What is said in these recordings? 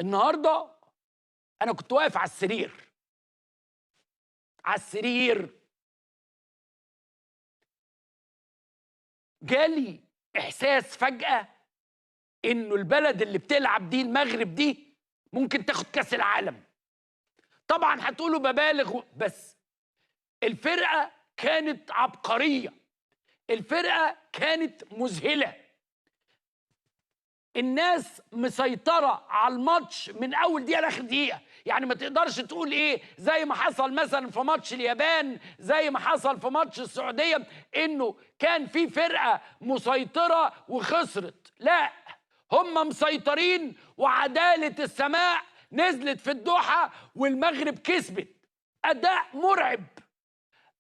النهارده انا كنت واقف على السرير جالي احساس فجأة انه البلد اللي بتلعب دي المغرب دي ممكن تاخد كاس العالم. طبعا هتقولوا ببالغ بس الفرقة كانت عبقرية، الفرقة كانت مذهلة، الناس مسيطرة على الماتش من أول دقيقة لآخر دقيقة. يعني ما تقدرش تقول إيه زي ما حصل مثلا في ماتش اليابان، زي ما حصل في ماتش السعودية، إنه كان في فرقة مسيطرة وخسرت. لا، هم مسيطرين وعدالة السماء نزلت في الدوحة والمغرب كسبت. أداء مرعب.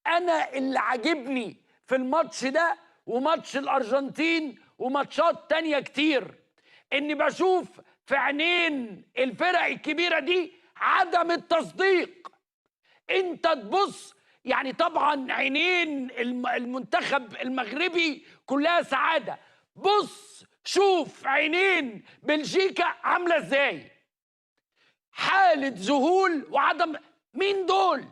أنا اللي عاجبني في الماتش ده وماتش الأرجنتين وماتشات تانية كتير اني بشوف في عينين الفرق الكبيره دي عدم التصديق. انت تبص، يعني طبعا عينين المنتخب المغربي كلها سعاده. بص شوف عينين بلجيكا عامله ازاي، حاله ذهول وعدم. مين دول؟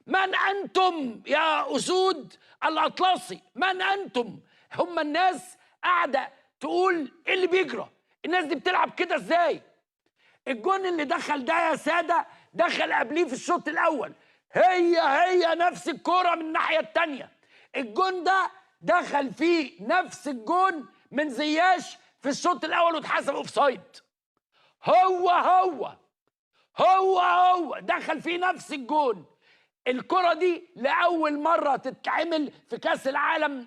من انتم يا اسود الاطلسي؟ من انتم؟ هم الناس قاعده تقول ايه اللي بيجرى؟ الناس دي بتلعب كده ازاي؟ الجون اللي دخل ده يا ساده دخل قبليه في الشوط الاول، هي نفس الكوره من الناحيه الثانيه. الجون ده دخل فيه نفس الجون من زياش في الشوط الاول واتحسب اوفسايد. هو دخل فيه نفس الجون. الكرة دي لأول مرة تتعمل في كأس العالم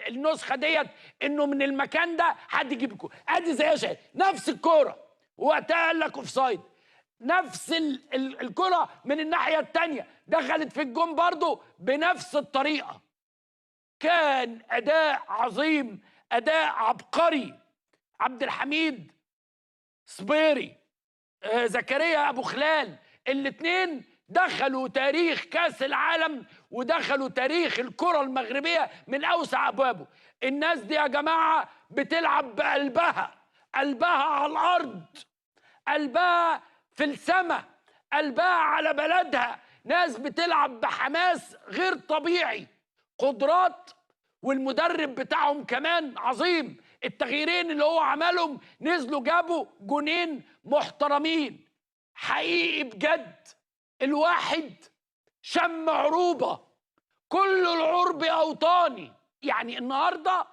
النسخة ديت، إنه من المكان ده حد يجيب الكورة. أدي زي شيء نفس الكرة وقتها قال لك أوفسايد. نفس الكرة من الناحية التانية دخلت في الجون برضه بنفس الطريقة. كان أداء عظيم، أداء عبقري. عبد الحميد صبيري، زكريا أبو خلال، الاتنين دخلوا تاريخ كاس العالم ودخلوا تاريخ الكرة المغربية من أوسع أبوابه. الناس دي يا جماعة بتلعب بقلبها، قلبها على الأرض، قلبها في السماء، قلبها على بلدها. ناس بتلعب بحماس غير طبيعي، قدرات. والمدرب بتاعهم كمان عظيم. التغييرين اللي هو عملهم نزلوا جابوا جونين محترمين حقيقي بجد. الواحد شم عروبة، كل العرب أوطاني. يعني النهاردة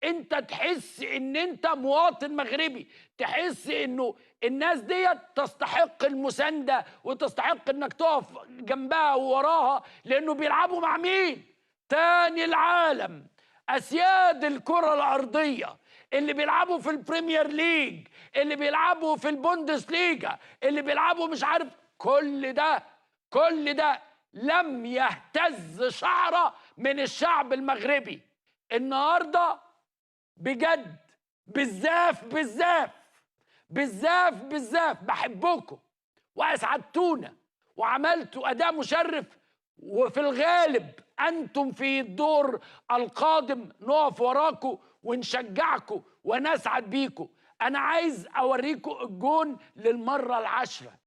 انت تحس ان انت مواطن مغربي، تحس انه الناس ديت تستحق المساندة وتستحق انك تقف جنبها ووراها، لانه بيلعبوا مع مين؟ تاني العالم، اسياد الكرة الارضية، اللي بيلعبوا في البريمير ليج، اللي بيلعبوا في البوندس ليجا، اللي بيلعبوا مش عارف. كل ده لم يهتز شعرة من الشعب المغربي. النهارده بجد بالزاف بحبكم واسعدتونا وعملتوا اداء مشرف. وفي الغالب انتم في الدور القادم نقف وراكم ونشجعكم ونسعد بيكم. انا عايز اوريكم الجون للمره العاشره.